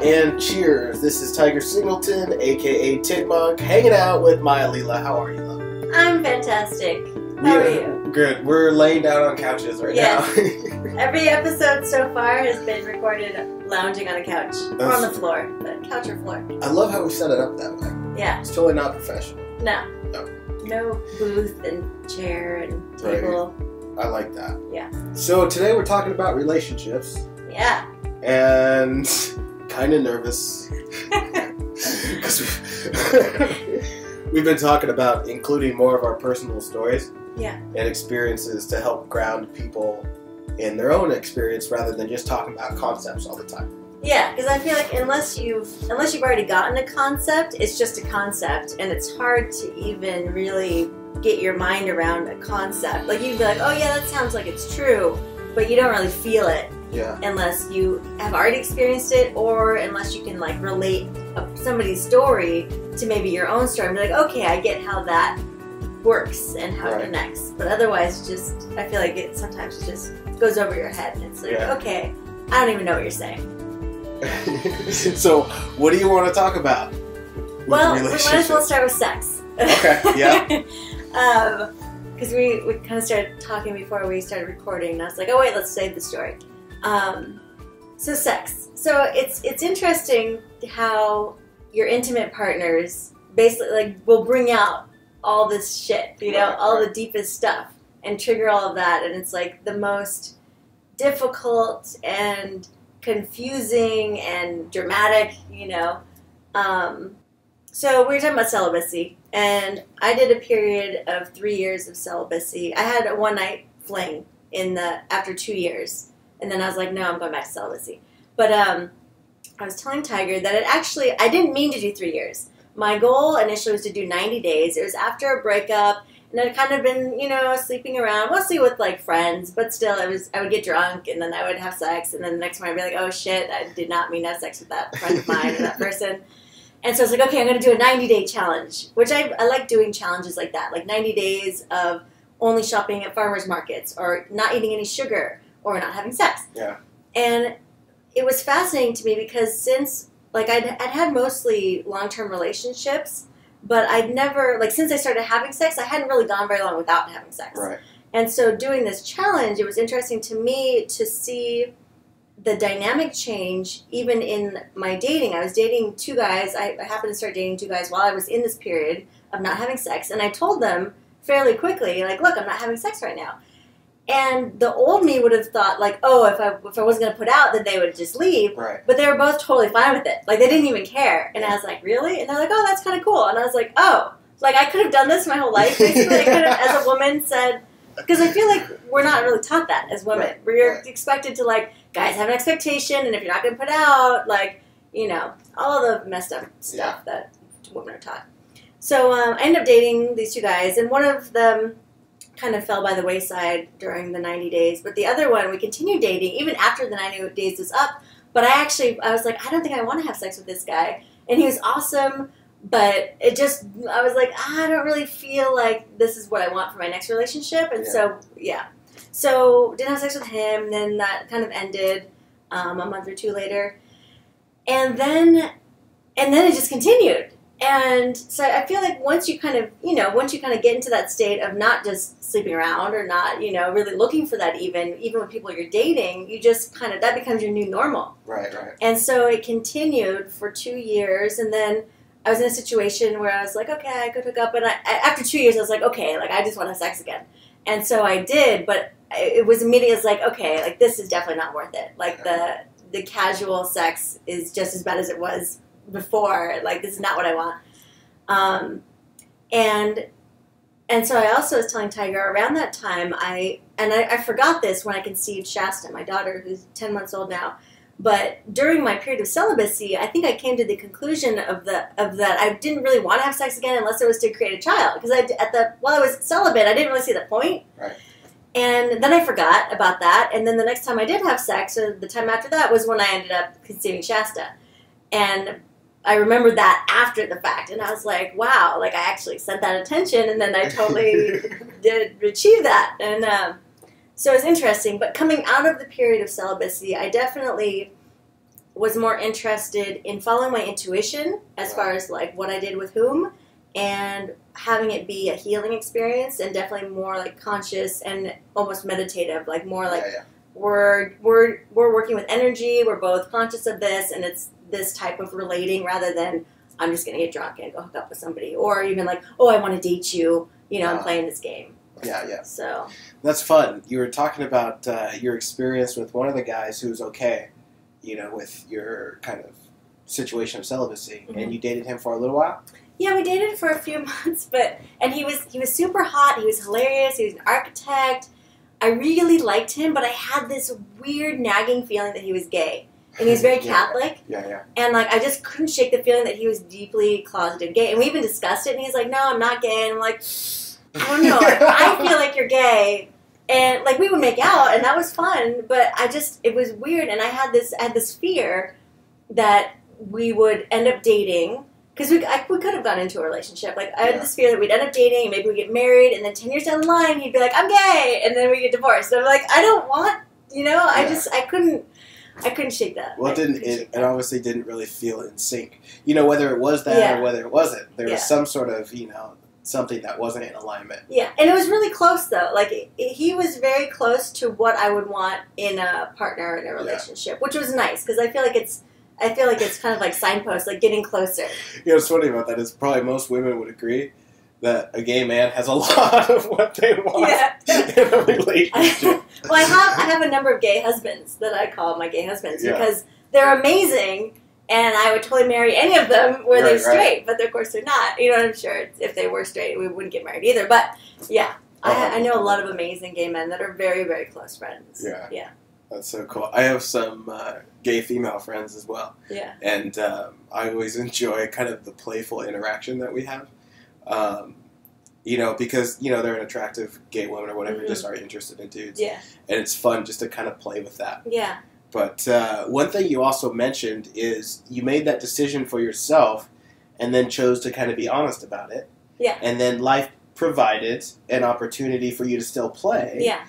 and cheers. This is Tiger Singleton, aka Tigmonk, hanging out with Maya Lila. How are you, love? I'm fantastic. How are you? Good. We're laying down on couches right now. Every episode so far has been recorded lounging on a couch. Or on the floor, but couch or floor. I love how we set it up that way. Yeah. It's totally not professional. No. No. No booth and chair and table. Right. I like that. Yeah. So today we're talking about relationships. Yeah. And kind of nervous. Because we've been talking about including more of our personal stories. Yeah. And experiences to help ground people in their own experience rather than just talking about concepts all the time. Yeah, because I feel like unless you've already gotten a concept, it's just a concept, and it's hard to even really get your mind around a concept. Like you'd be like, oh yeah, that sounds like it's true, but you don't really feel it. Yeah. Unless you have already experienced it, or unless you can like relate somebody's story to maybe your own story and be like, okay, I get how that works and how it connects. But otherwise, just I feel like sometimes it just goes over your head and it's like, okay, I don't even know what you're saying. So, what do you want to talk about? Well, we might as well start with sex. Okay, yeah. Because we kind of started talking before we started recording, and I was like, oh wait, let's save the story. So sex. So it's interesting how your intimate partners basically like will bring out all this shit, you know, all the deepest stuff, and trigger all of that, and it's like the most difficult and confusing and dramatic, you know. So we were talking about celibacy, and I did a period of 3 years of celibacy. I had a one-night fling after 2 years, and then I was like, no, I'm going back to celibacy. But I was telling Tiger that I didn't mean to do 3 years. My goal initially was to do 90 days. It was after a breakup, and I'd kind of been, you know, sleeping around, mostly with, like, friends, but still, I would get drunk, and then I would have sex, and then the next morning I'd be like, oh, shit, I did not mean to have sex with that friend of mine or that person. And so I was like, okay, I'm going to do a 90-day challenge, which I like doing challenges like that, like 90 days of only shopping at farmers markets, or not eating any sugar, or not having sex. Yeah. And it was fascinating to me because since, like, I'd had mostly long-term relationships, but I'd never, like, since I started having sex, I hadn't really gone very long without having sex. Right. And so doing this challenge, it was interesting to me to see the dynamic change even in my dating. I was dating two guys. I happened to start dating two guys while I was in this period of not having sex. And I told them fairly quickly, like, look, I'm not having sex right now. And the old me would have thought, like, oh, if I wasn't going to put out, then they would just leave. Right. But they were both totally fine with it. Like, they didn't even care. And I was like, really? And they're like, oh, that's kind of cool. And I was like, oh, like, I could have done this my whole life, basically. I could have, as a woman, said, because I feel like we're not really taught that as women. Right. We're expected to, like, guys have an expectation, and if you're not going to put out, like, you know, all of the messed up stuff that women are taught. So I ended up dating these two guys, and one of them kind of fell by the wayside during the 90 days. But the other one, we continued dating even after the 90 days was up. But I was like, I don't think I want to have sex with this guy. And he was awesome, but I was like, I don't really feel like this is what I want for my next relationship. And so didn't have sex with him. Then that kind of ended a month or two later. And then it just continued. And so I feel like once you kind of get into that state of not just sleeping around or not, you know, really looking for that even with people you're dating, you just kind of, that becomes your new normal. Right, right. And so it continued for 2 years, and then I was in a situation where I was like, okay, I could hook up, and after 2 years I was like, okay, like I just want to have sex again. And so I did, but it was immediately, it's like, okay, like this is definitely not worth it. Like the casual sex is just as bad as it was before. Like, this is not what I want. And so I also was telling Tiger around that time, I forgot this when I conceived Shasta, my daughter, who's 10 months old now. But during my period of celibacy, I think I came to the conclusion of that I didn't really want to have sex again unless it was to create a child. Because while I was celibate, I didn't really see the point. Right. And then I forgot about that. And then the next time I did have sex, or the time after that, was when I ended up conceiving Shasta. And I remembered that after the fact, and I was like, wow, like I actually sent that attention, and then I totally did achieve that. And so it was interesting. But coming out of the period of celibacy, I definitely was more interested in following my intuition as far as like what I did with whom, and having it be a healing experience, and definitely more like conscious and almost meditative, like more like we're working with energy, we're both conscious of this, and it's this type of relating rather than I'm just gonna get drunk and go hook up with somebody, or even like, oh, I want to date you, I'm playing this game. Yeah. So that's fun. You were talking about your experience with one of the guys who was okay, with your kind of situation of celibacy, and you dated him for a little while. Yeah, we dated for a few months, and he was super hot. He was hilarious. He was an architect. I really liked him, but I had this weird nagging feeling that he was gay, and he was very Catholic. Yeah. And like I just couldn't shake the feeling that he was deeply closeted gay. And we even discussed it, and he's like, "No, I'm not gay." And I'm like, "I don't know. I feel like you're gay." And like we would make out, and that was fun, but it was weird, and I had this fear that we would end up dating. Because we could have gotten into a relationship. Like, I had this fear that we'd end up dating, and maybe we'd get married, and then 10 years down the line, he'd be like, I'm gay, and then we get divorced. And I'm like, I don't want, I couldn't shake that. Well, it obviously didn't really feel in sync. Whether it was that or whether it wasn't. There was some sort of, something that wasn't in alignment. Yeah, and it was really close, though. Like, he was very close to what I would want in a partner in a relationship, which was nice, because I feel like it's kind of like signposts, like getting closer. What's funny about that is probably most women would agree that a gay man has a lot of what they want in a relationship. Well, I have a number of gay husbands that I call my gay husbands because they're amazing, and I would totally marry any of them were they straight, but of course they're not. I'm sure if they were straight, we wouldn't get married either. But yeah, I know a lot of amazing gay men that are very, very close friends. Yeah. That's so cool. I have some gay female friends as well. Yeah. And I always enjoy kind of the playful interaction that we have. Because, they're an attractive gay woman or whatever, just are interested in dudes. Yeah. And it's fun just to kind of play with that. Yeah. But one thing you also mentioned is you made that decision for yourself and then chose to kind of be honest about it. Yeah. And then life provided an opportunity for you to still play. Yeah.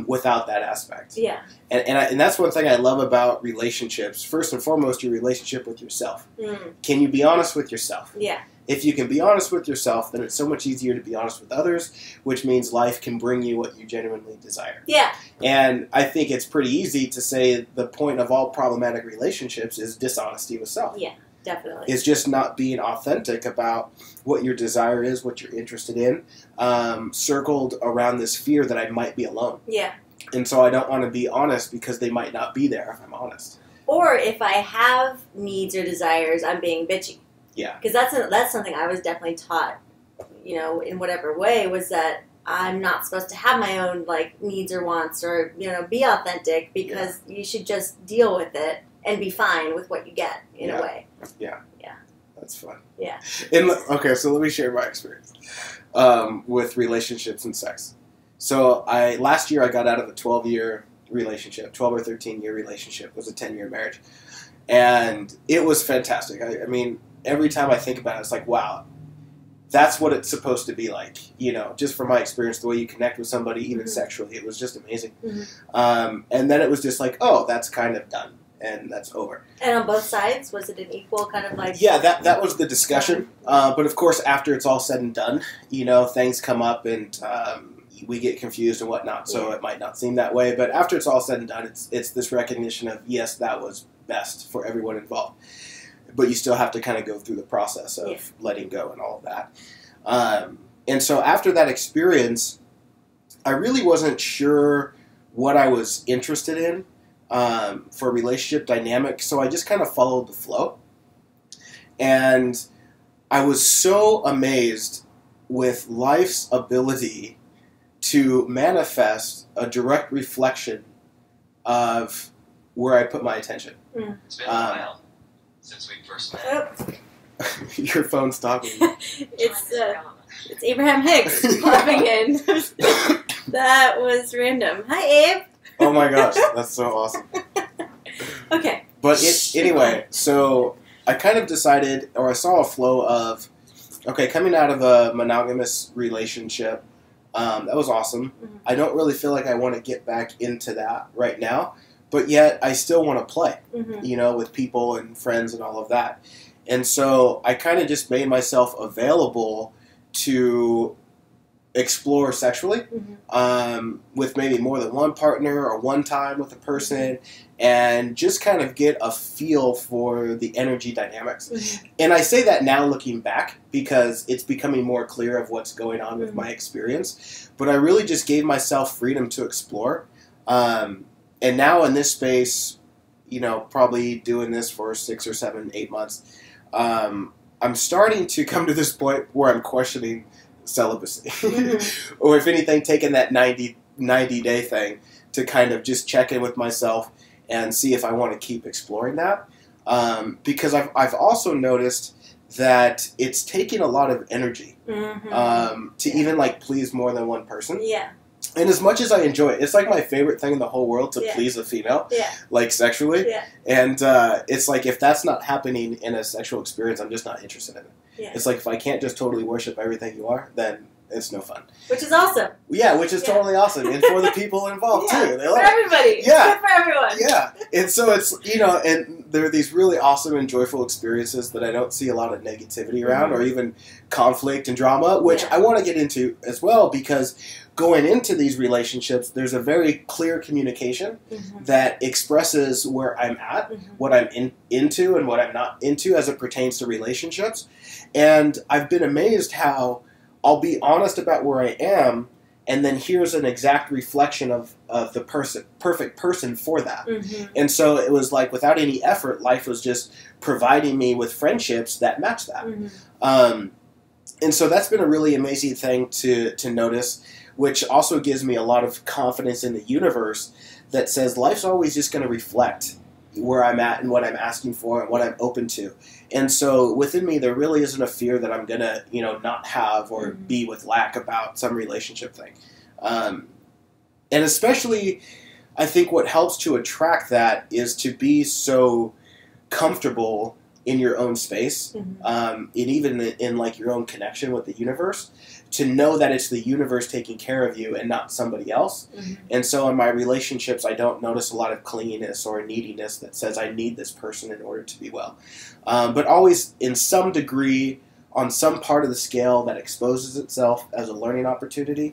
Without that aspect. Yeah. And that's one thing I love about relationships. First and foremost, your relationship with yourself. Can you be honest with yourself? Yeah. If you can be honest with yourself, then it's so much easier to be honest with others, which means life can bring you what you genuinely desire. Yeah. And I think it's pretty easy to say the point of all problematic relationships is dishonesty with self. Yeah, definitely. It's just not being authentic about what your desire is, what you're interested in, circled around this fear that I might be alone. Yeah. And so I don't want to be honest because they might not be there if I'm honest. Or if I have needs or desires, I'm being bitchy. Yeah. Because that's something I was definitely taught, in whatever way, was that I'm not supposed to have my own, like, needs or wants or, be authentic because you should just deal with it and be fine with what you get, in a way. Yeah. Yeah. That's fun. Yeah. Okay, so let me share my experience with relationships and sex. So last year I got out of a 12-year relationship, 12 or 13-year relationship. It was a 10-year marriage. And it was fantastic. I mean, every time I think about it, it's like, wow, that's what it's supposed to be like. Just from my experience, the way you connect with somebody, even sexually, it was just amazing. And then it was just like, oh, that's kind of done. And that's over. And on both sides, was it an equal kind of like... Yeah, that was the discussion. But of course, after it's all said and done, things come up and we get confused and whatnot, so it might not seem that way. But after it's all said and done, it's this recognition of, yes, that was best for everyone involved. But you still have to kind of go through the process of letting go and all of that. And so after that experience, I really wasn't sure what I was interested in. For relationship dynamic, so I just kind of followed the flow. And I was so amazed with life's ability to manifest a direct reflection of where I put my attention. It's been a while since we first met. Your phone's talking. It's Abraham Hicks popping in. That was random. Hi, Abe. Oh my gosh, that's so awesome. Okay. But anyway, so I kind of decided, or I saw a flow of, okay, coming out of a monogamous relationship, that was awesome. I don't really feel like I want to get back into that right now, but yet I still want to play, Mm-hmm. you know, with people and friends and all of that. And so I kind of just made myself available to explore sexually, with maybe more than one partner or one time with a person, and just kind of get a feel for the energy dynamics. And I say that now looking back because it's becoming more clear of what's going on with my experience. But I really just gave myself freedom to explore. And now in this space, you know, probably doing this for 6 or 7, 8 months, I'm starting to come to this point where I'm questioning celibacy. Or if anything, taking that 90-day thing to kind of just check in with myself and see if I want to keep exploring that. Because I've also noticed that it's taking a lot of energy to even like please more than one person. Yeah. And as much as I enjoy it, it's like my favorite thing in the whole world to please a female, like sexually. Yeah. And it's like if that's not happening in a sexual experience, I'm just not interested in it. Yeah. It's like if I can't just totally worship everything you are, then it's no fun. Which is awesome. Yeah, which is totally awesome. And for the people involved, too. They for everybody. Yeah. It's good for everyone. Yeah. And so it's, you know, and there are these really awesome and joyful experiences that I don't see a lot of negativity around or even conflict and drama, which I want to get into as well because going into these relationships, there's a very clear communication that expresses where I'm at, what I'm into and what I'm not into as it pertains to relationships. And I've been amazed how I'll be honest about where I am, and then here's an exact reflection of the perfect person for that. And so it was like without any effort, life was just providing me with friendships that match that. And so that's been a really amazing thing to notice, which also gives me a lot of confidence in the universe that says life's always just going to reflect where I'm at and what I'm asking for and what I'm open to. And so within me, there really isn't a fear that I'm going to, you know, not have or be with lack about some relationship thing. And especially, I think what helps to attract that is to be so comfortable in your own space, and even in like your own connection with the universe, to know that it's the universe taking care of you and not somebody else. And so in my relationships, I don't notice a lot of clinginess or neediness that says I need this person in order to be well. But always in some degree, on some part of the scale that exposes itself as a learning opportunity,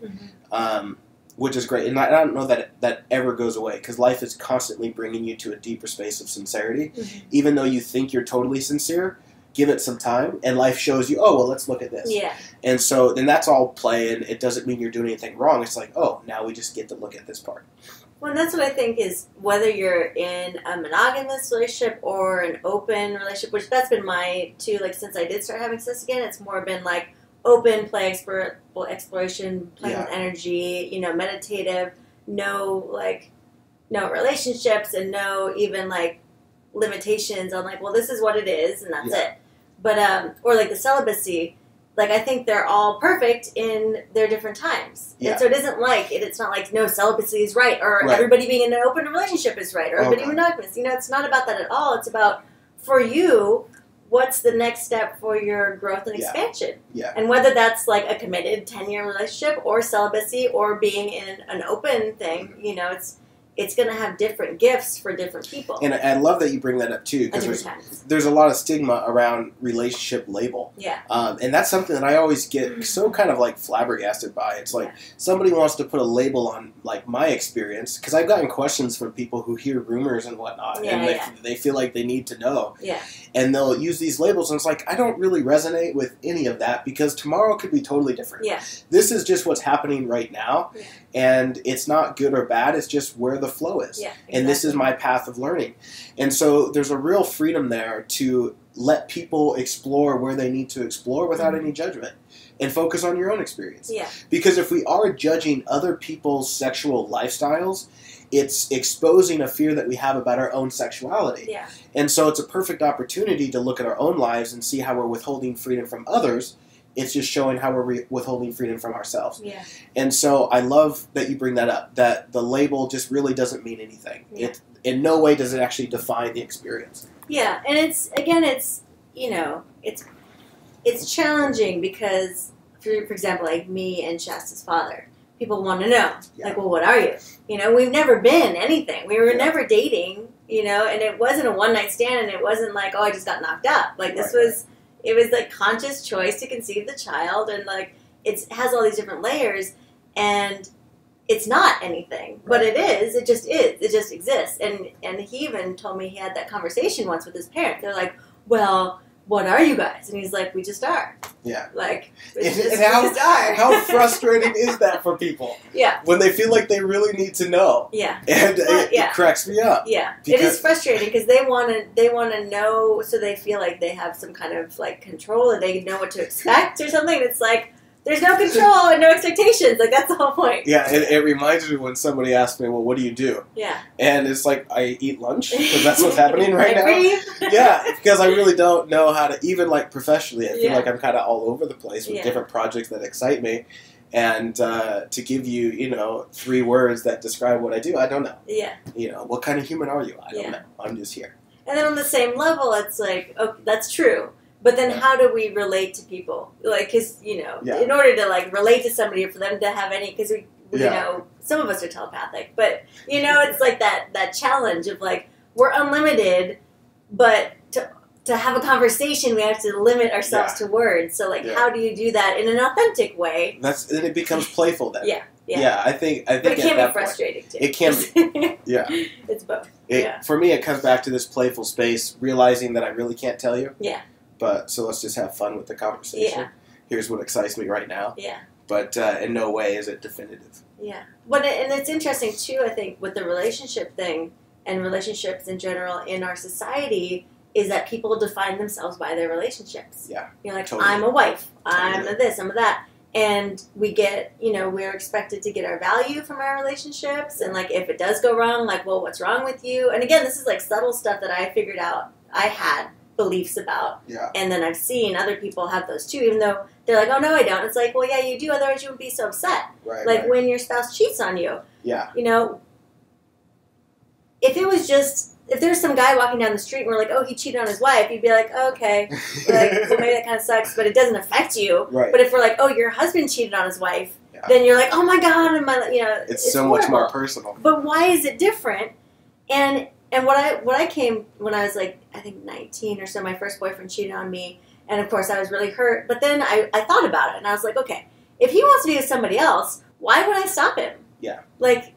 which is great. And I don't know that that ever goes away because life is constantly bringing you to a deeper space of sincerity. Even though you think you're totally sincere, give it some time, and life shows you, oh, well, let's look at this. Yeah. And so then that's all play, and it doesn't mean you're doing anything wrong. It's like, oh, now we just get to look at this part. Well, that's what I think is whether you're in a monogamous relationship or an open relationship, which that's been my too, like since I did start having sex again, it's more been like open play, exploration, playing with energy, you know, meditative, no relationships and no even like limitations on like, well, this is what it is and that's it. But or like the celibacy, like I think they're all perfect in their different times. And so it isn't like it's not like no, celibacy is right or everybody being in an open relationship is right or everybody monogamous. You know, it's not about that at all. It's about for you, what's the next step for your growth and expansion? And whether that's like a committed 10-year relationship or celibacy or being in an open thing, you know, it's going to have different gifts for different people. And I love that you bring that up, too, because there's a lot of stigma around relationship label. And that's something that I always get so kind of, like, flabbergasted by. It's like somebody wants to put a label on, like, my experience, because I've gotten questions from people who hear rumors and whatnot, and they feel like they need to know. And they'll use these labels, and it's like, I don't really resonate with any of that, because tomorrow could be totally different. This is just what's happening right now, and it's not good or bad, it's just where the flow is. And this is my path of learning. And so there's a real freedom there to let people explore where they need to explore without any judgment and focus on your own experience. Because if we are judging other people's sexual lifestyles, it's exposing a fear that we have about our own sexuality. And so it's a perfect opportunity to look at our own lives and see how we're withholding freedom from others. It's just showing how we're withholding freedom from ourselves. And so I love that you bring that up, that the label just really doesn't mean anything. It in no way does it actually define the experience. And it's, you know, it's challenging because, for example, like me and Shasta's father, people want to know. Yeah. Like, well, what are you? You know, we've never been anything. We were never dating, you know, and it wasn't a one-night stand, and it wasn't like, oh, I just got knocked up. Like, this was, it was like conscious choice to conceive the child, and like, it has all these different layers, and it's not anything, but it is. It just is. It just exists. And he even told me he had that conversation once with his parents. They're like, well, what are you guys? And he's like, we just are. Yeah. Like, we just are. How frustrating is that for people? Yeah. When they feel like they really need to know. Yeah. And it cracks me up. Yeah. It is frustrating because they want to know, so they feel like they have some kind of like control, or they know what to expect or something. It's like, there's no control and no expectations. Like, that's the whole point. Yeah, it reminds me when somebody asks me, well, what do you do? Yeah. And it's like, I eat lunch, because that's what's happening right now. Breathe. Yeah, because I really don't know how to, even like professionally, I feel like I'm kind of all over the place with different projects that excite me. And to give you, you know, 3 words that describe what I do, I don't know. Yeah. You know, what kind of human are you? I don't know. I'm just here. And then on the same level, it's like, oh, that's true. But then how do we relate to people? Like, because, you know, in order to, like, relate to somebody, or for them to have any, because we you know, some of us are telepathic, but, you know, it's like that challenge of, like, we're unlimited, but to have a conversation, we have to limit ourselves to words. So, like, how do you do that in an authentic way? Then it becomes playful then. Yeah, I think but it can be frustrating, too. It can be. Yeah. It's both. For me, it comes back to this playful space, realizing that I really can't tell you. Yeah. But so let's just have fun with the conversation. Yeah. Here's what excites me right now. Yeah. But in no way is it definitive. Yeah. But and it's interesting too, I think, with the relationship thing and relationships in general in our society, is that people define themselves by their relationships. Yeah. You're like, totally. I'm a wife, I'm a this, I'm a that. And we get, you know, we're expected to get our value from our relationships. And like, if it does go wrong, like, well, what's wrong with you? And again, this is like subtle stuff that I figured out I had beliefs about. Yeah. And then I've seen other people have those too, even though they're like, oh, no, I don't. It's like, well, yeah, you do. Otherwise, you wouldn't be so upset. Right. Like when your spouse cheats on you. Yeah. You know, if it was just, if there's some guy walking down the street and we're like, oh, he cheated on his wife, you'd be like, oh, okay. Like, well, maybe that kind of sucks, but it doesn't affect you. Right. But if we're like, oh, your husband cheated on his wife, then you're like, oh my God, and my, you know, it's so horrible. much more personal. But why is it different? And what I came when I was like, I think 19 or so, my first boyfriend cheated on me, and of course I was really hurt. But then I thought about it, and I was like, okay, if he wants to be with somebody else, why would I stop him? Yeah. Like,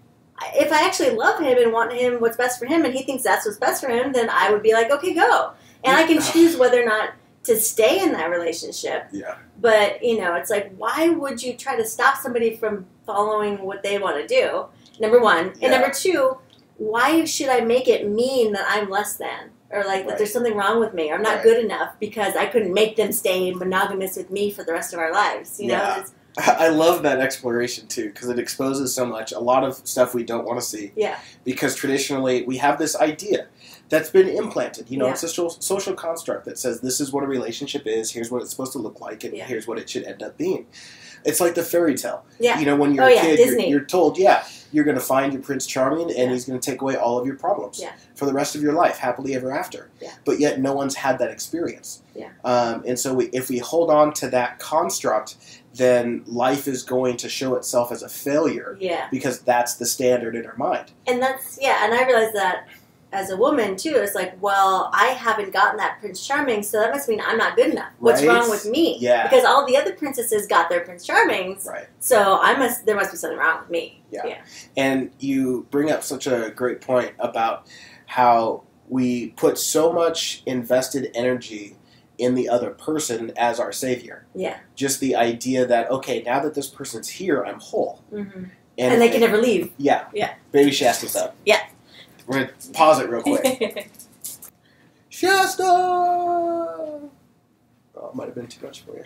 if I actually love him and want him what's best for him, and he thinks that's what's best for him, then I would be like, okay, go. And I can choose whether or not to stay in that relationship. Yeah. But, you know, it's like, why would you try to stop somebody from following what they want to do? Number one. And number two, why should I make it mean that I'm less than? Or like that there's something wrong with me? Or I'm not good enough because I couldn't make them stay monogamous with me for the rest of our lives. You know? It's, I love that exploration too, because it exposes so much, a lot of stuff we don't want to see. Yeah. Because traditionally we have this idea that's been implanted. You know, it's a social construct that says this is what a relationship is, here's what it's supposed to look like, and here's what it should end up being. It's like the fairy tale. Yeah. You know, when you're a kid, you're told, you're going to find your Prince Charming, and he's going to take away all of your problems for the rest of your life, happily ever after. Yeah. But yet no one's had that experience. Yeah. And so if we hold on to that construct, then life is going to show itself as a failure. Yeah. Because that's the standard in our mind. And that's, and I realized that as a woman, too. It's like, well, I haven't gotten that Prince Charming, so that must mean I'm not good enough. What's wrong with me? Yeah. Because all the other princesses got their Prince Charmings, so there must be something wrong with me. Yeah. And you bring up such a great point about how we put so much invested energy in the other person as our savior. Yeah. Just the idea that, okay, now that this person's here, I'm whole. Mm-hmm. And they can never leave. Yeah. Yeah. Baby Shasta's up. Yeah. We're going to pause it real quick. Shasta! Oh, it might have been too much for you.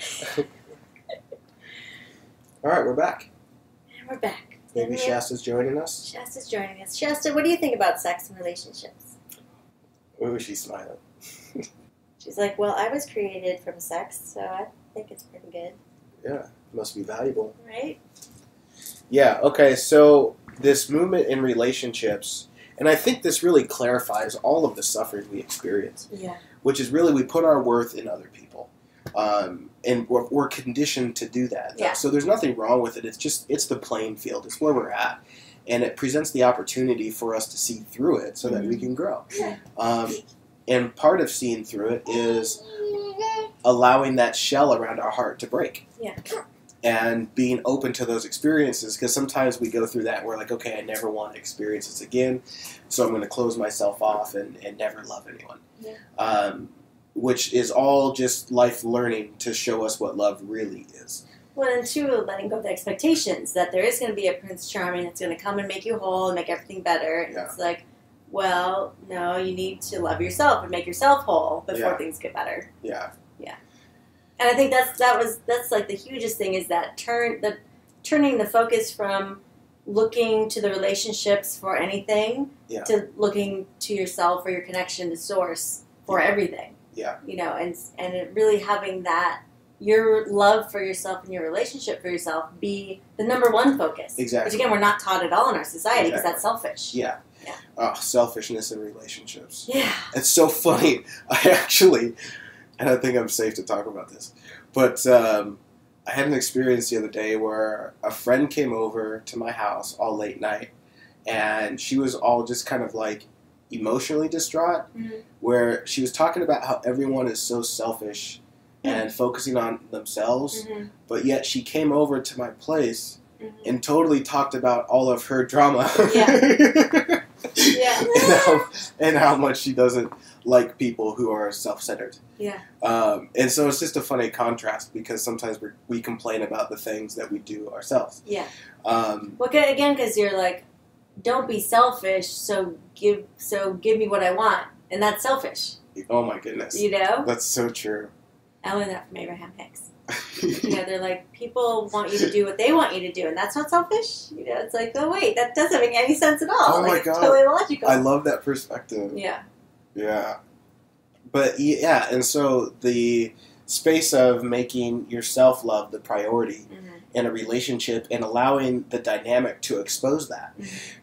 All right, we're back. And we're back. Baby Shasta's joining us. Shasta's joining us. Shasta, what do you think about sex and relationships? Ooh, she's smiling. She's like, well, I was created from sex, so I think it's pretty good. Yeah, must be valuable. Right? Yeah, okay, so this movement in relationships, and I think this really clarifies all of the suffering we experience. Yeah. Which is really we put our worth in other people. And we're conditioned to do that. Yeah. So there's nothing wrong with it. It's the playing field. It's where we're at. And it presents the opportunity for us to see through it so that we can grow. And part of seeing through it is allowing that shell around our heart to break. Yeah. And being open to those experiences, because sometimes we go through that and we're like, okay, I never want to experience this again, so I'm going to close myself off and never love anyone. Yeah. Which is all just life learning to show us what love really is. Well, and two, letting go of the expectations that there is going to be a Prince Charming that's going to come and make you whole and make everything better. And it's like, well, no, you need to love yourself and make yourself whole before things get better. Yeah. Yeah. And I think that's like the hugest thing is that turning the focus from looking to the relationships for anything to looking to yourself or your connection to source for everything. Yeah. You know, and it really having that your love for yourself and your relationship for yourself be the number one focus. Exactly. Which again, we're not taught at all in our society because that's selfish. Yeah. Yeah. Oh, selfishness in relationships. Yeah. It's so funny. And I think I'm safe to talk about this, but I had an experience the other day where a friend came over to my house all late night, and she was all just kind of like emotionally distraught, where she was talking about how everyone is so selfish and focusing on themselves, but yet she came over to my place and totally talked about all of her drama. Yeah. and how much she doesn't like people who are self-centered. Yeah. And so it's just a funny contrast because sometimes we complain about the things that we do ourselves. Yeah. Well, again, because you're like, don't be selfish, so give me what I want, and that's selfish. Oh my goodness. You know? That's so true. I learned that from Abraham Hicks. You know, they're like, people want you to do what they want you to do, and that's not selfish. You know, it's like, oh wait, that doesn't make any sense at all. Oh my God. It's totally logical. I love that perspective. Yeah. Yeah. But yeah, and so the space of making your self-love the priority in a relationship and allowing the dynamic to expose that.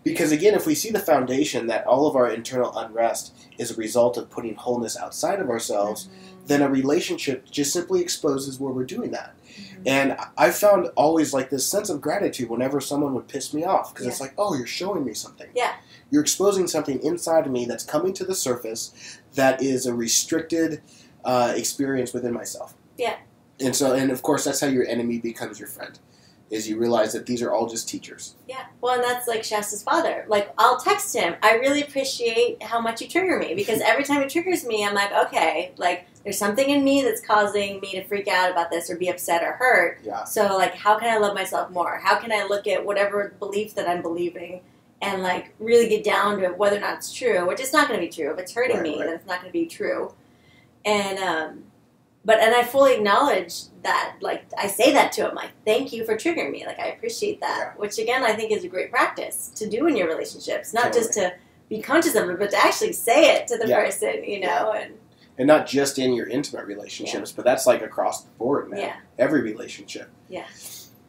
Because again, if we see the foundation that all of our internal unrest is a result of putting wholeness outside of ourselves, then a relationship just simply exposes where we're doing that. And I found always like this sense of gratitude whenever someone would piss me off, because it's like, oh, you're showing me something. Yeah. You're exposing something inside of me that's coming to the surface that is a restricted experience within myself. Yeah. And of course, that's how your enemy becomes your friend, is you realize that these are all just teachers. Yeah. Well, and that's like Shasta's father. Like, I'll text him, I really appreciate how much you trigger me, because every time he triggers me, I'm like, okay, like, there's something in me that's causing me to freak out about this or be upset or hurt. Yeah. So, like, how can I love myself more? How can I look at whatever belief that I'm believing and, like, really get down to whether or not it's true, which it's not going to be true. If it's hurting me, then it's not going to be true. And, and I fully acknowledge that, like, I say that to him, like, thank you for triggering me. Like, I appreciate that. Yeah. Which, again, I think is a great practice to do in your relationships. Not just to be conscious of it, but to actually say it to the person, you know, and not just in your intimate relationships, but that's like across the board, man. Yeah. Every relationship. Yeah.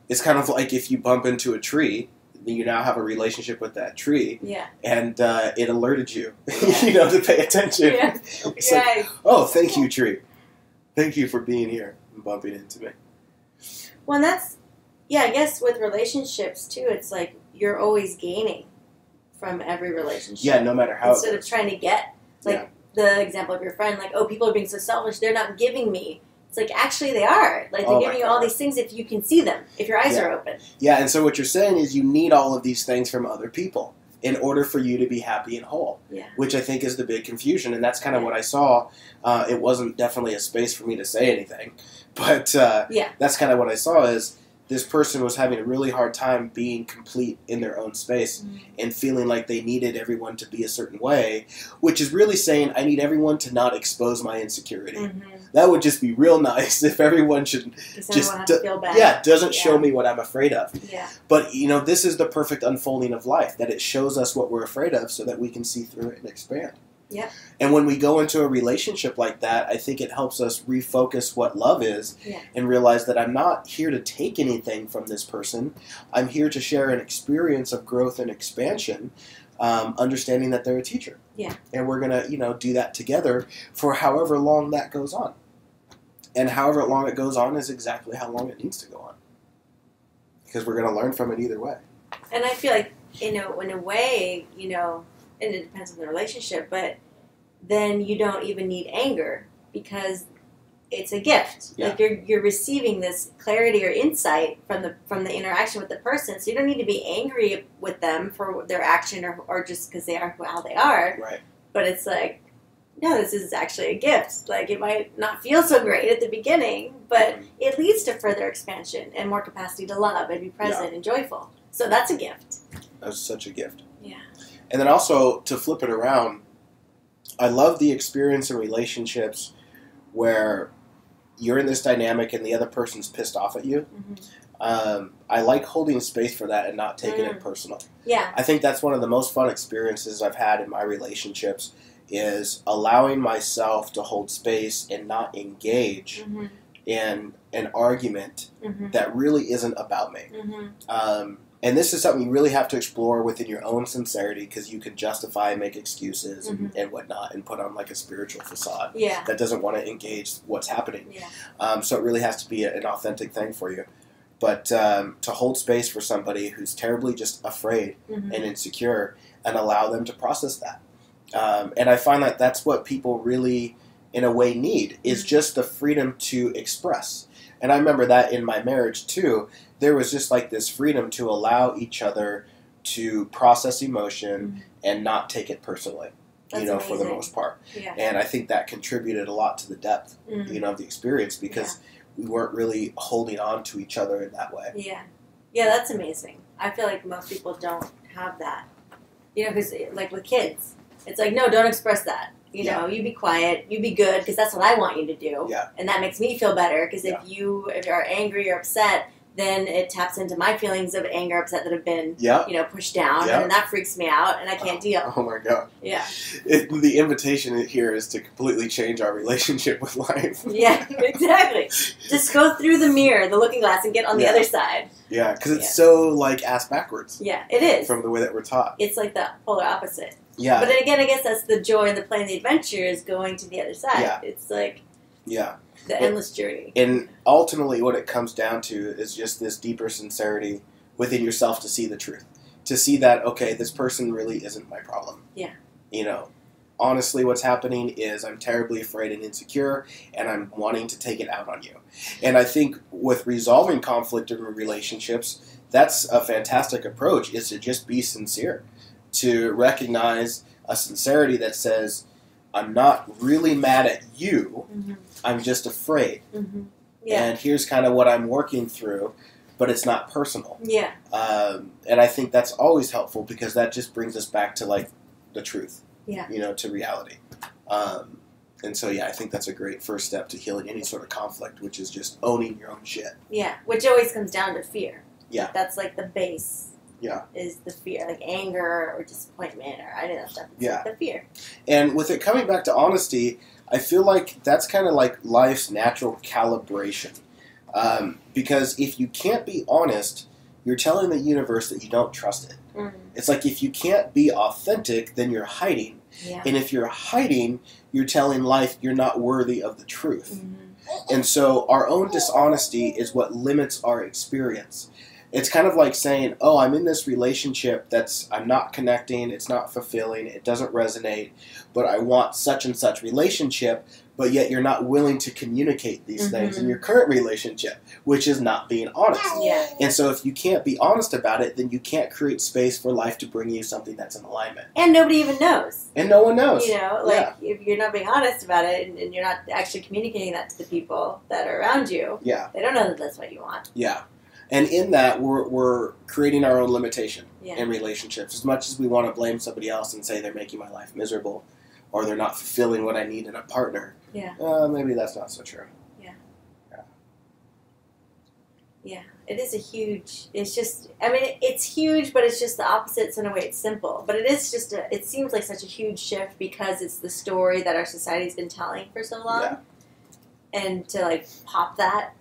It's kind of like if you bump into a tree, you now have a relationship with that tree. Yeah. And it alerted you, you know, to pay attention. Yeah. It's like, oh, thank you, tree. Thank you for being here and bumping into me. Well, and that's, I guess with relationships, too, it's like you're always gaining from every relationship. Yeah, no matter how. Instead of trying to get, like, the example of your friend, like, oh, people are being so selfish, they're not giving me. It's like, actually, they are. Like, they're giving you all these things if you can see them, if your eyes are open. Yeah, and so what you're saying is you need all of these things from other people in order for you to be happy and whole, which I think is the big confusion, and that's kind of what I saw. It wasn't definitely a space for me to say anything, but that's kind of what I saw is this person was having a really hard time being complete in their own space and feeling like they needed everyone to be a certain way, which is really saying I need everyone to not expose my insecurity. That would just be real nice if everyone should just feel bad. Doesn't show me what I'm afraid of. Yeah. But, you know, this is the perfect unfolding of life, that it shows us what we're afraid of so that we can see through it and expand. Yeah. And when we go into a relationship like that, I think it helps us refocus what love is and realize that I'm not here to take anything from this person. I'm here to share an experience of growth and expansion, understanding that they're a teacher. Yeah. And we're going to, you know, do that together for however long that goes on. And however long it goes on is exactly how long it needs to go on. Because we're going to learn from it either way. And I feel like, in a way, and it depends on the relationship, but then you don't even need anger because it's a gift. Yeah. Like you're receiving this clarity or insight from the interaction with the person, so you don't need to be angry with them for their action or just because they are how they are. Right. But it's like, no, this is actually a gift. Like, it might not feel so great at the beginning, but it leads to further expansion and more capacity to love and be present and joyful. So that's a gift. That's such a gift. Yeah. And then also, to flip it around, I love the experience in relationships where you're in this dynamic and the other person's pissed off at you. Mm-hmm. I like holding space for that and not taking it personal. Yeah. I think that's one of the most fun experiences I've had in my relationships is allowing myself to hold space and not engage in an argument that really isn't about me. And this is something you really have to explore within your own sincerity because you can justify and make excuses and whatnot and put on like a spiritual facade that doesn't want to engage what's happening. So it really has to be an authentic thing for you. But to hold space for somebody who's terribly just afraid and insecure and allow them to process that. And I find that that's what people really, in a way, need, is just the freedom to express. And I remember that in my marriage, too. There was just like this freedom to allow each other to process emotion and not take it personally, That's for the most part. Yeah. And I think that contributed a lot to the depth, of the experience because we weren't really holding on to each other in that way. Yeah. Yeah, that's amazing. I feel like most people don't have that. Because like with kids, it's like, no, don't express that. You be quiet, you be good, because that's what I want you to do. Yeah. And that makes me feel better, because if you are angry or upset, then it taps into my feelings of anger, upset that have been, pushed down, and that freaks me out, and I can't deal. Oh my God. Yeah. The invitation here is to completely change our relationship with life. Yeah, exactly. Just go through the mirror, the looking glass, and get on the other side. Yeah, because it's so, like, ass backwards. Yeah, it is. From the way that we're taught. It's like the polar opposite. Yeah. But then again, I guess that's the joy and the play and the adventure is going to the other side. Yeah. It's like the endless journey. And ultimately what it comes down to is just this deeper sincerity within yourself to see the truth. To see that, okay, this person really isn't my problem. Yeah. Honestly, what's happening is I'm terribly afraid and insecure, and I'm wanting to take it out on you. And I think with resolving conflict in relationships, that's a fantastic approach, is to just be sincere. To recognize a sincerity that says, I'm not really mad at you, I'm just afraid. Yeah. And here's kind of what I'm working through, but it's not personal. Yeah. And I think that's always helpful because that just brings us back to, like, the truth. Yeah. To reality. And so, I think that's a great first step to healing any sort of conflict, which is just owning your own shit. Yeah, which always comes down to fear. Yeah. That's like the base. Yeah. Is the fear, like anger or disappointment or any of that stuff. It's like the fear. And with it coming back to honesty, I feel like that's kind of like life's natural calibration. Because if you can't be honest, you're telling the universe that you don't trust it. It's like if you can't be authentic, then you're hiding. Yeah. And if you're hiding, you're telling life you're not worthy of the truth. And so our own dishonesty is what limits our experience. It's kind of like saying, oh, I'm in this relationship I'm not connecting, it's not fulfilling, it doesn't resonate, but I want such and such relationship, but yet you're not willing to communicate these things in your current relationship, which is not being honest. Yeah. And so if you can't be honest about it, then you can't create space for life to bring you something that's in alignment. And nobody even knows. And no one knows. If you're not being honest about it and you're not actually communicating that to the people that are around you, they don't know that that's what you want. Yeah. And in that, we're creating our own limitation in relationships. As much as we want to blame somebody else and say they're making my life miserable or they're not fulfilling what I need in a partner, maybe that's not so true. Yeah, it is it's huge, but it's just the opposite, so in a way it's simple. But it is just it seems like such a huge shift because it's the story that our society's been telling for so long. Yeah. And to, like, pop that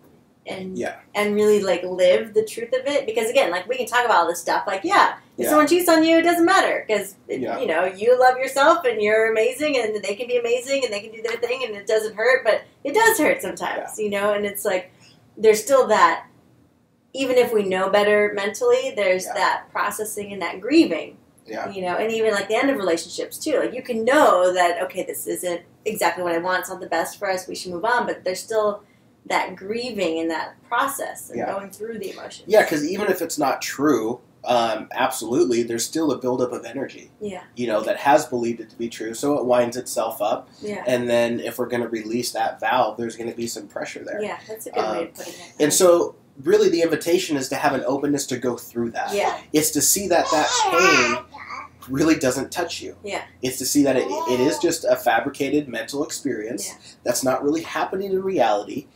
and Yeah. and really like live the truth of it. Because again, like we can talk about all this stuff, like if Yeah. someone cheats on you, it doesn't matter because Yeah. you know you love yourself and you're amazing, and they can be amazing and they can do their thing, and it doesn't hurt, but it does hurt sometimes, you know. And it's like there's still that, even if we know better mentally, there's that processing and that grieving. Yeah. You know, and even like the end of relationships too. Like you can know that, okay, this isn't exactly what I want. It's not the best for us. We should move on. But there's still that grieving and that process and going through the emotions. Yeah, because even if it's not true, absolutely, there's still a buildup of energy. Yeah. You know, that has believed it to be true, so it winds itself up. Yeah. And then if we're going to release that valve, there's going to be some pressure there. Yeah, that's a good way of putting it. And so, really, the invitation is to have an openness to go through that. Yeah. It's to see that pain really doesn't touch you. Yeah. It's to see that it is just a fabricated mental experience that's not really happening in reality.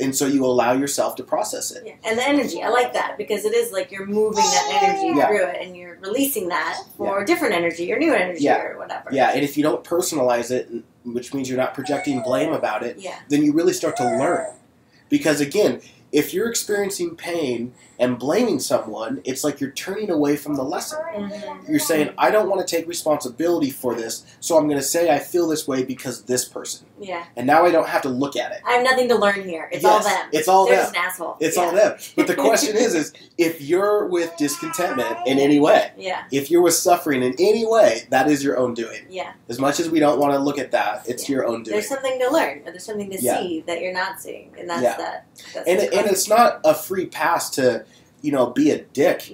And so you allow yourself to process it. Yeah. And the energy, I like that, because it is like you're moving that energy through it, and you're releasing that for different energy or new energy or whatever. Yeah, and if you don't personalize it, which means you're not projecting blame about it, then you really start to learn. Because again, if you're experiencing pain and blaming someone, it's like you're turning away from the lesson. Mm-hmm. You're saying, I don't want to take responsibility for this, so I'm going to say I feel this way because this person. Yeah. And now I don't have to look at it. I have nothing to learn here. It's all them. It's all They're them. just an asshole. It's all them. But the question is if you're with discontentment in any way, if you're with suffering in any way, that is your own doing. Yeah. As much as we don't want to look at that, it's your own doing. There's something to learn, or there's something to see that you're not seeing, and that's that. That's and it's not a free pass to, be a dick,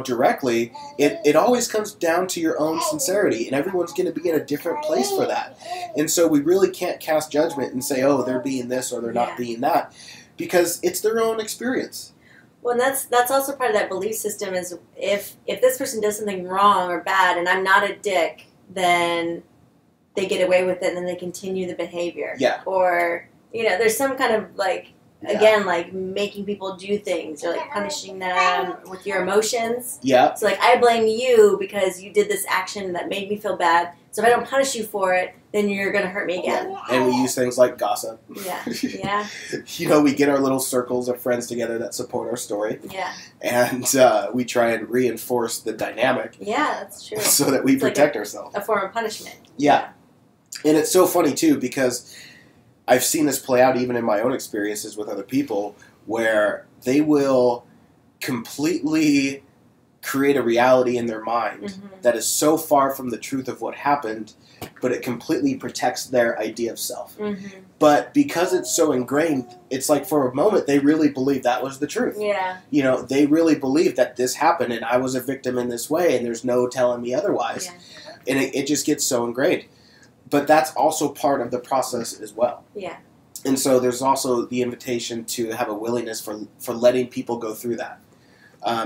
directly. It always comes down to your own sincerity, and everyone's going to be in a different place for that. And so we really can't cast judgment and say, oh, they're being this or they're not being that, because it's their own experience. Well, and that's also part of that belief system is if this person does something wrong or bad and I'm not a dick, then they get away with it and then they continue the behavior. Yeah. Or, there's some kind of again, like making people do things or like punishing them with your emotions. Yeah. So like I blame you because you did this action that made me feel bad. So if I don't punish you for it, then you're going to hurt me again. And we use things like gossip. Yeah. Yeah. We get our little circles of friends together that support our story. Yeah. And we try and reinforce the dynamic. Yeah, that's true. So that we protect ourselves. A form of punishment. Yeah. And it's so funny, too, because I've seen this play out even in my own experiences with other people where they will completely create a reality in their mind that is so far from the truth of what happened, but it completely protects their idea of self. But because it's so ingrained, it's like for a moment they really believe that was the truth. Yeah. They really believe that this happened and I was a victim in this way and there's no telling me otherwise. Yeah. And it just gets so ingrained. But that's also part of the process as well. Yeah. And so there's also the invitation to have a willingness for letting people go through that.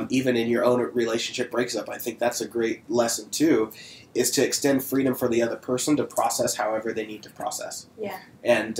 Even in your own relationship breaks up, I think that's a great lesson too, is to extend freedom for the other person to process however they need to process. Yeah. And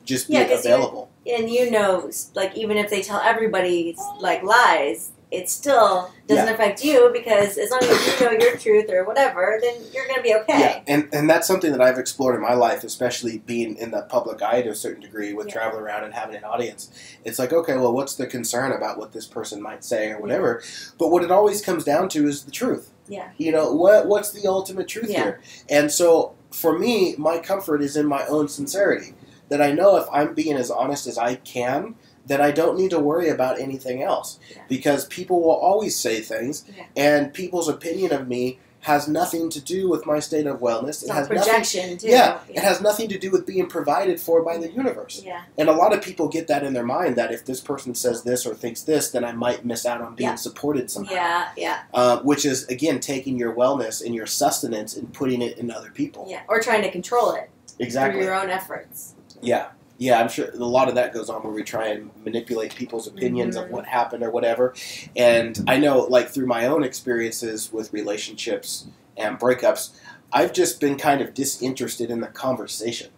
just be available. And even if they tell everybody lies, it still doesn't affect you because as long as you know your truth or whatever, then you're going to be okay. Yeah, and that's something that I've explored in my life, especially being in the public eye to a certain degree with traveling around and having an audience. It's like, okay, well, what's the concern about what this person might say or whatever? But what it always comes down to is the truth. Yeah. What's the ultimate truth here? And so for me, my comfort is in my own sincerity, that I know if I'm being as honest as I can, then I don't need to worry about anything else. Yeah. Because people will always say things, and people's opinion of me has nothing to do with my state of wellness. It has projection, too. Yeah, it has nothing to do with being provided for by the universe. Yeah. And a lot of people get that in their mind, that if this person says this or thinks this, then I might miss out on being supported somehow. Yeah. Which is, again, taking your wellness and your sustenance and putting it in other people. Yeah, or trying to control it. Exactly. Through your own efforts. Yeah. Yeah, I'm sure a lot of that goes on where we try and manipulate people's opinions of what happened or whatever. And I know, through my own experiences with relationships and breakups, I've just been kind of disinterested in the conversation.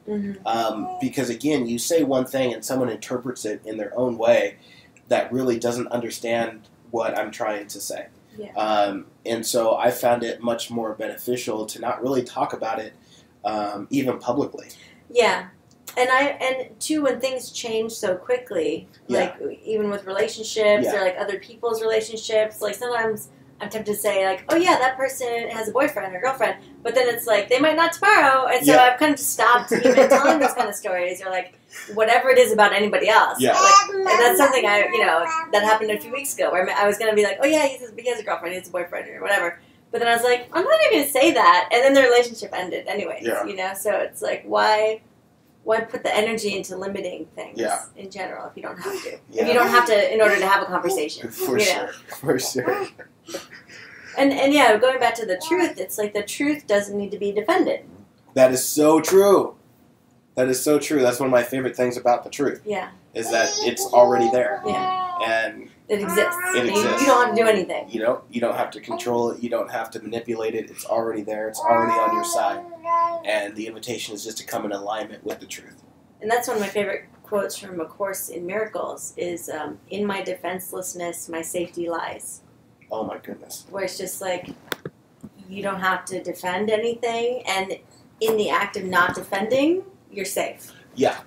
Because, again, you say one thing and someone interprets it in their own way that really doesn't understand what I'm trying to say. Yeah. And so I found it much more beneficial to not really talk about it even publicly. Yeah. And too, when things change so quickly, like even with relationships or like other people's relationships, like sometimes I'm tempted to say like, oh yeah, that person has a boyfriend or girlfriend, but then it's like they might not tomorrow, and so I've kind of just stopped even telling those kind of stories or like whatever it is about anybody else. Yeah. Like, and that's something that happened a few weeks ago where I was gonna be like, oh yeah, he has a girlfriend, he has a boyfriend or whatever. But then I was like, I'm not even going to say that. And then the relationship ended anyways, So it's like, why put the energy into limiting things in general if you don't have to? If you don't have to in order to have a conversation. For sure. And going back to the truth, it's like the truth doesn't need to be defended. That is so true. That's one of my favorite things about the truth. Yeah. Is that it's already there. Yeah. And it exists. It exists. You don't have to do anything. You don't have to control it. You don't have to manipulate it. It's already there. It's already on your side. And the invitation is just to come in alignment with the truth. And that's one of my favorite quotes from A Course in Miracles is, in my defenselessness, my safety lies. Oh my goodness. Where it's just like, you don't have to defend anything. And in the act of not defending, you're safe. Yeah.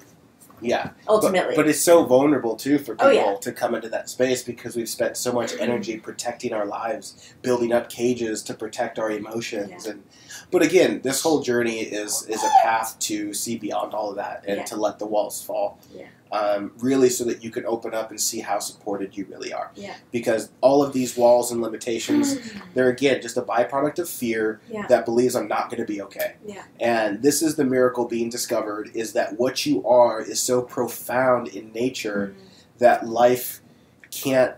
Ultimately. But it's so vulnerable, too, for people to come into that space because we've spent so much energy protecting our lives, building up cages to protect our emotions. Yeah. But again, this whole journey is a path to see beyond all of that and to let the walls fall. Yeah. Really so that you can open up and see how supported you really are. Yeah. Because all of these walls and limitations, they're, again, just a byproduct of fear that believes I'm not going to be okay. Yeah. And this is the miracle being discovered, is that what you are is so profound in nature that life can't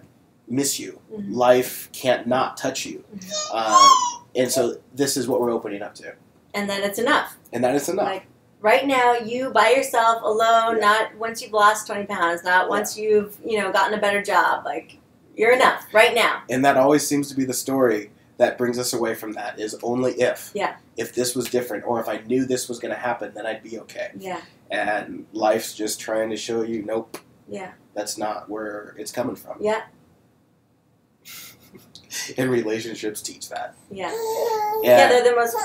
miss you. Life can't not touch you. And so this is what we're opening up to. And then it's enough. Like, right now, you by yourself, alone, not once you've lost 20 pounds, not once you've, gotten a better job. Like, you're enough right now. And that always seems to be the story that brings us away from that, is only if. Yeah. If this was different, or if I knew this was going to happen, then I'd be okay. Yeah. And life's just trying to show you, nope. Yeah. That's not where it's coming from. Yeah. And relationships teach that. Yeah. Yeah, they're the most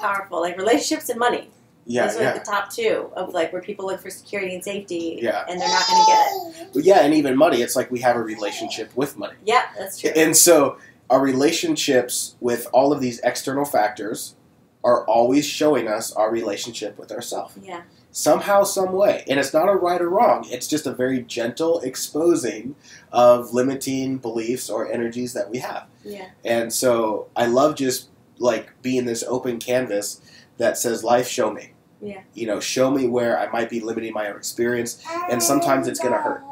powerful. Like, relationships and money. Yeah, those are like the top two of like where people look for security and safety. Yeah. And they're not going to get it. But yeah, and even money. It's like we have a relationship with money. Yeah, that's true. And so our relationships with all of these external factors are always showing us our relationship with ourselves. Yeah. Somehow, some way. And it's not a right or wrong. It's just a very gentle exposing of limiting beliefs or energies that we have. Yeah. And so I love just like being this open canvas that says, life, show me. Yeah. Show me where I might be limiting my own experience. And sometimes it's going to hurt,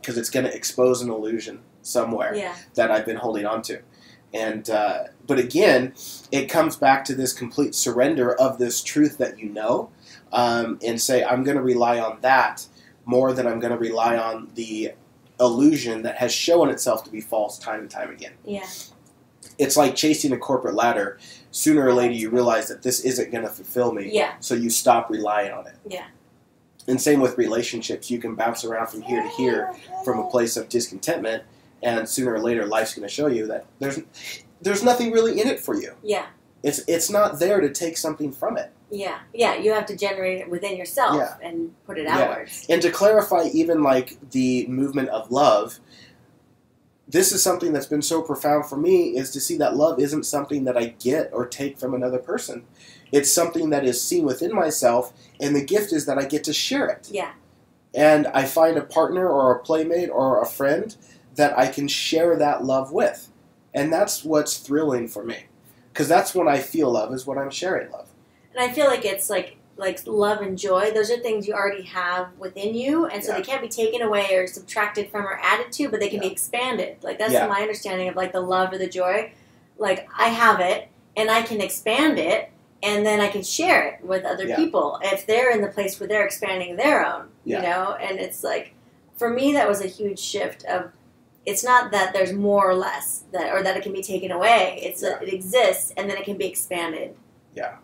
because it's going to expose an illusion somewhere that I've been holding on to. And, but again, it comes back to this complete surrender of this truth that and say, I'm going to rely on that more than I'm going to rely on the illusion that has shown itself to be false time and time again. Yeah. It's like chasing a corporate ladder. Sooner or later, you realize that this isn't going to fulfill me. Yeah. So you stop relying on it. Yeah. And same with relationships. You can bounce around from here to here from a place of discontentment, and sooner or later, life's going to show you that there's nothing really in it for you. Yeah. It's not there to take something from it. Yeah. Yeah. You have to generate it within yourself and put it outwards. And to clarify, even like the movement of love. This is something that's been so profound for me, is to see that love isn't something that I get or take from another person. It's something that is seen within myself, and the gift is that I get to share it. Yeah. And I find a partner or a playmate or a friend that I can share that love with. And that's what's thrilling for me. Because that's when I feel love, is when I'm sharing love. And I feel like it's like love and joy, those are things you already have within you, and so they can't be taken away or subtracted from or added to, but they can be expanded. Like, that's my understanding of like the love or the joy. Like, I have it, and I can expand it, and then I can share it with other people if they're in the place where they're expanding their own, and it's like, for me, that was a huge shift of, it's not that there's more or less, or that it can be taken away. It's that it exists, and then it can be expanded. Yeah.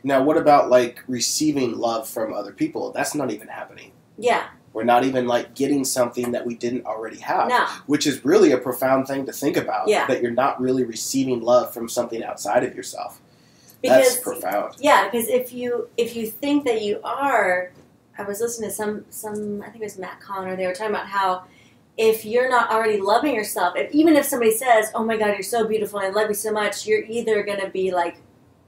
Now, what about, like, receiving love from other people? That's not even happening. Yeah. We're not even, like, getting something that we didn't already have. No. Which is really a profound thing to think about. Yeah. That you're not really receiving love from something outside of yourself. That's profound. Yeah, because if you think that you are, I was listening to some I think it was Matt Connor. They were talking about how if you're not already loving yourself, even if somebody says, "Oh my God, you're so beautiful and I love you so much," you're either gonna be like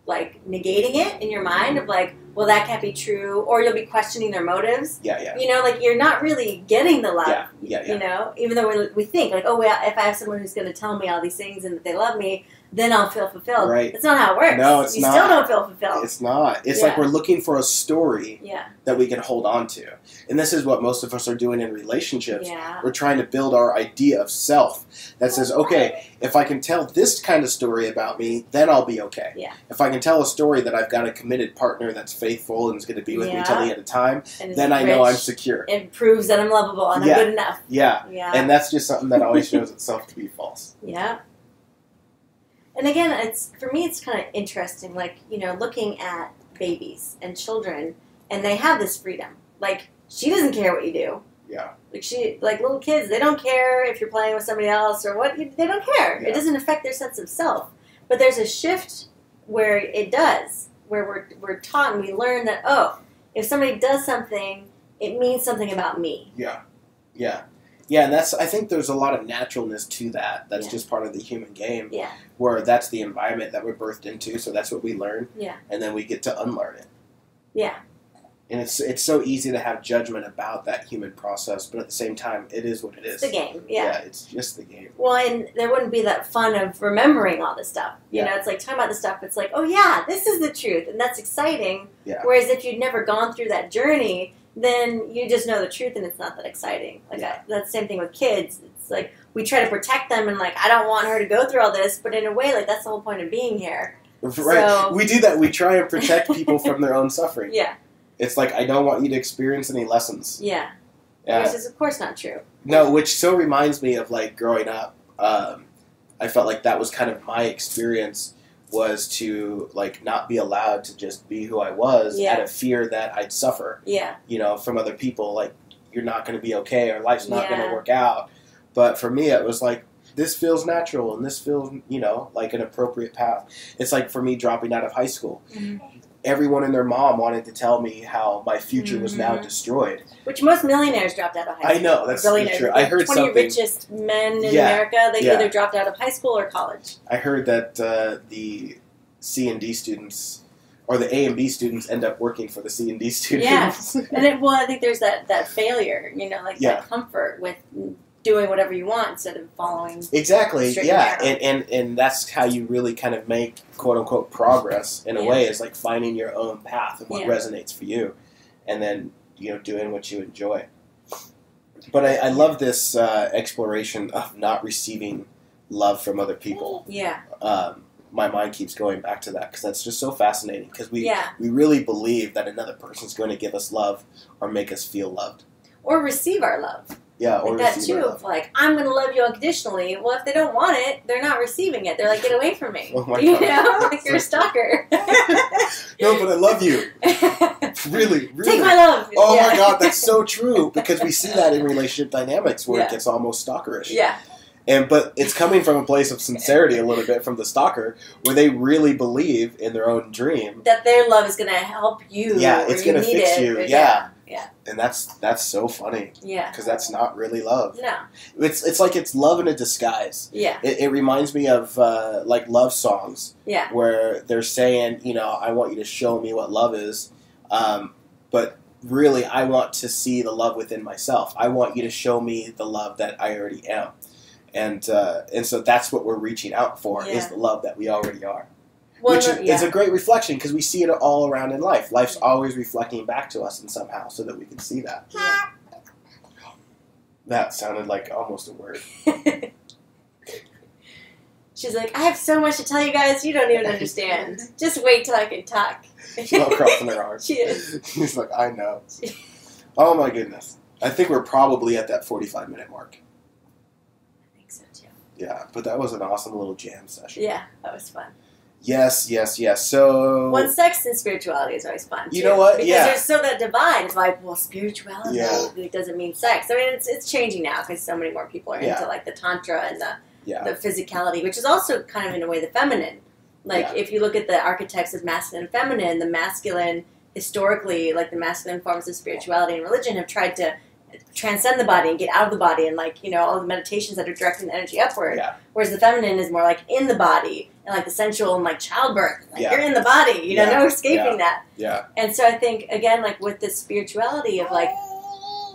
negating it in your mind of like, well, that can't be true, or you'll be questioning their motives. Yeah. You know, like you're not really getting the love. Yeah. You know, even though we think like, oh, well, if I have someone who's going to tell me all these things and that they love me, then I'll feel fulfilled. Right. That's not how it works. No, it's you not. You still don't feel fulfilled. It's not. It's like we're looking for a story that we can hold on to. And this is what most of us are doing in relationships. Yeah. We're trying to build our idea of self that says, okay, if I can tell this kind of story about me, then I'll be okay. Yeah. If I can tell a story that I've got a committed partner that's faithful and is going to be with me till the end of time, then I know I'm secure. It proves that I'm lovable and I'm good enough. Yeah. And that's just something that always shows itself to be false. Yeah. And again, for me, it's kind of interesting, like, you know, looking at babies and children, and they have this freedom. Like, she doesn't care what you do. Yeah. Like little kids, they don't care if you're playing with somebody else or what. They don't care. Yeah. It doesn't affect their sense of self. But there's a shift where it does, where we're taught and we learn that, oh, if somebody does something, it means something about me. Yeah. Yeah, and I think there's a lot of naturalness to that. That's just part of the human game. Yeah. Where that's the environment that we're birthed into, so that's what we learn. Yeah. And then we get to unlearn it. Yeah. And it's so easy to have judgment about that human process, but at the same time, it is what it is. It's the game, yeah. It's just the game. Well, and there wouldn't be that fun of remembering all this stuff. You know, it's like talking about this stuff, it's like, oh yeah, this is the truth, and that's exciting. Yeah. Whereas if you'd never gone through that journey, then you just know the truth and it's not that exciting. Like that's the same thing with kids. It's like we try to protect them and like I don't want her to go through all this, but in a way like that's the whole point of being here. Right. So, we do that. We try and protect people from their own suffering. Yeah. It's like I don't want you to experience any lessons. Yeah. Which is of course not true. No, which so reminds me of like growing up. I felt like that was kind of my experience. Was to like not be allowed to just be who I was out of fear that I'd suffer. Yeah. You know, from other people, like you're not going to be okay or life's not going to work out. But for me, it was like this feels natural and this feels, you know, like an appropriate path. It's like for me dropping out of high school. Mm-hmm. Everyone and their mom wanted to tell me how my future was now destroyed. Which most millionaires dropped out of high school. I know, that's true. I heard 20 something. richest men in America, they either dropped out of high school or college. I heard that the C and D students, or the A and B students, end up working for the C and D students. Yeah, and I think there's that failure, you know, like that comfort with doing whatever you want instead of following. Exactly, and that's how you really kind of make quote unquote progress in a way, is like finding your own path and what resonates for you, and then doing what you enjoy. But I love this exploration of not receiving love from other people. Yeah. My mind keeps going back to that because that's just so fascinating because we really believe that another person's going to give us love or make us feel loved. Or receive our love. Yeah, or like that too, of like, I'm going to love you unconditionally. Well, if they don't want it, they're not receiving it. They're like, get away from me. Oh my God. Like you're a stalker. No, but I love you. Really. Take my love. Oh my God, that's so true because we see that in relationship dynamics where it gets almost stalkerish. Yeah. But it's coming from a place of sincerity a little bit from the stalker where they really believe in their own dream. That their love is going to help you. Yeah, it's going to fix you. Yeah. Yeah. And that's so funny. Yeah. Because that's not really love. No. It's like it's love in a disguise. Yeah. It reminds me of like love songs. Yeah. Where they're saying, I want you to show me what love is. But really, I want to see the love within myself. I want you to show me the love that I already am. And so that's what we're reaching out for, is the love that we already are. Well, which is a great reflection because we see it all around in life. Life's always reflecting back to us in somehow so that we can see that. Yeah. That sounded like almost a word. She's like, I have so much to tell you guys, you don't even understand. Just wait till I can talk. She's all crossing her arms. She is. She's like, I know. Oh my goodness. I think we're probably at that 45-minute mark. Yeah, but that was an awesome little jam session. Yeah, that was fun. Yes. So... Well, sex and spirituality is always fun, too. You know what? Because there's so that divide. It's like, well, spirituality it doesn't mean sex. I mean, it's changing now because so many more people are into, like, the tantra and the physicality, which is also kind of, in a way, the feminine. Like, if you look at the archetypes of masculine and feminine, the masculine, historically, like the masculine forms of spirituality and religion have tried to transcend the body and get out of the body, and like, you know, all the meditations that are directing the energy upward. Yeah. Whereas the feminine is more like in the body and like the sensual and like childbirth. Like, Yeah. you're in the body, you know, no escaping that. Yeah. And so I think, again, like with this spirituality of like,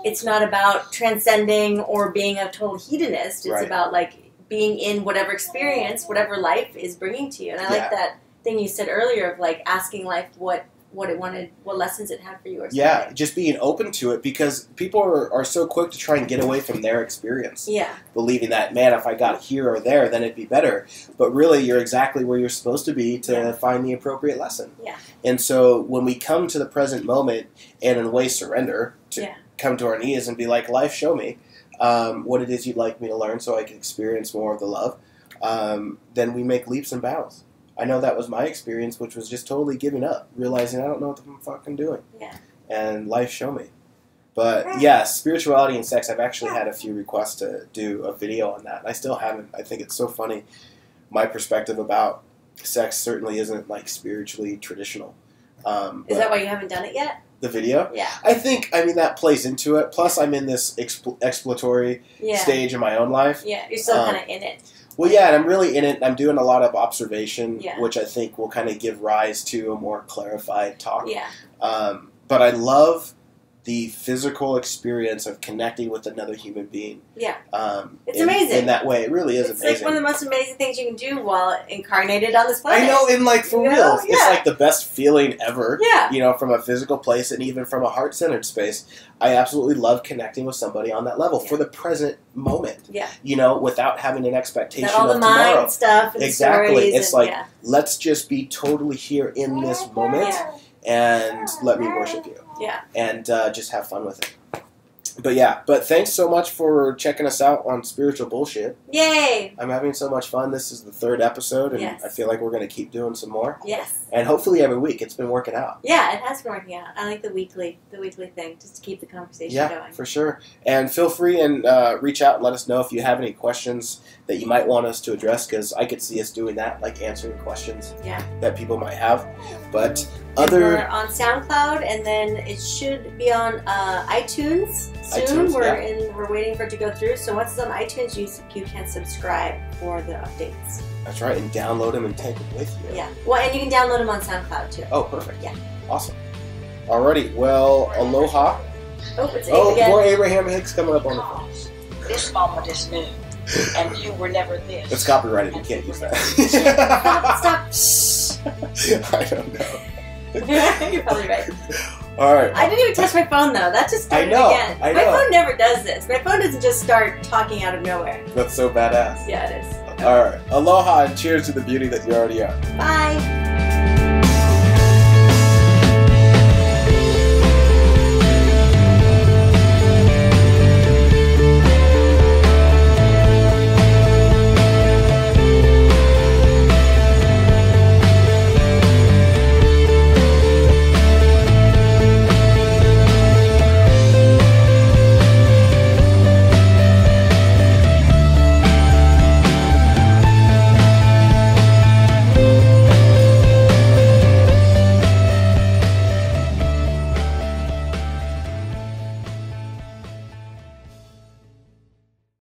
it's not about transcending or being a total hedonist. It's Right. about like being in whatever experience, whatever life is bringing to you. And I like that thing you said earlier of like asking life what it wanted, what lessons it had for you or something. Yeah, just being open to it, because people are so quick to try and get away from their experience. Yeah. Believing that, man, if I got here or there, then it'd be better. But really, you're exactly where you're supposed to be to find the appropriate lesson. Yeah. And so when we come to the present moment and in a way surrender, to come to our knees and be like, life, show me what it is you'd like me to learn so I can experience more of the love, then we make leaps and bounds. I know that was my experience, which was just totally giving up, realizing I don't know what I'm fucking doing. Yeah. And life show me. But yeah, spirituality and sex, I've actually had a few requests to do a video on that. I still haven't. I think it's so funny. My perspective about sex certainly isn't like spiritually traditional. Is that why you haven't done it yet? The video? Yeah. I mean, that plays into it. Plus, I'm in this exploratory stage in my own life. Yeah, you're still kind of in it. Well, yeah, and I'm really in it. I'm doing a lot of observation, Yeah. which I think will kind of give rise to a more clarified talk. Yeah. But I love the physical experience of connecting with another human being. Yeah. It's in, amazing. In that way. It really is it's amazing. It's like one of the most amazing things you can do while incarnated on this planet. I know, and like for real, Yeah. it's like the best feeling ever. Yeah. You know, from a physical place and even from a heart-centered space. I absolutely love connecting with somebody on that level for the present moment. Yeah. You know, without having an expectation all the of tomorrow. mind stuff and exactly. stories It's and, like, let's just be totally here in this moment and let me worship you. Yeah. And just have fun with it. But thanks so much for checking us out on Spiritual Bullshit. Yay! I'm having so much fun. This is the 3rd episode, and Yes. I feel like we're going to keep doing some more. Yes. And hopefully every week. It's been working out. Yeah, it has been working out. I like the weekly thing, just to keep the conversation going. Yeah, for sure. And feel free and reach out and let us know if you have any questions that you might want us to address, because I could see us doing that, like answering questions that people might have. But we're on SoundCloud, and then it should be on iTunes soon. We're waiting for it to go through. So once it's on iTunes, you can subscribe for the updates. That's right, and download them and take them with you. Yeah. Well, and you can download them on SoundCloud too. Oh, perfect. Yeah. Awesome. Alrighty. Well, aloha. Oh, it's Abe again. More Abraham Hicks coming up on the phone. This moment is new, and you were never this. It's copyrighted. You can't use that. Stop. I don't know. You're probably right. All right. I didn't even touch my phone though. That just started again. I know. My phone never does this. My phone doesn't just start talking out of nowhere. That's so badass. Yeah, it is. All right. Aloha and cheers to the beauty that you already are. Bye.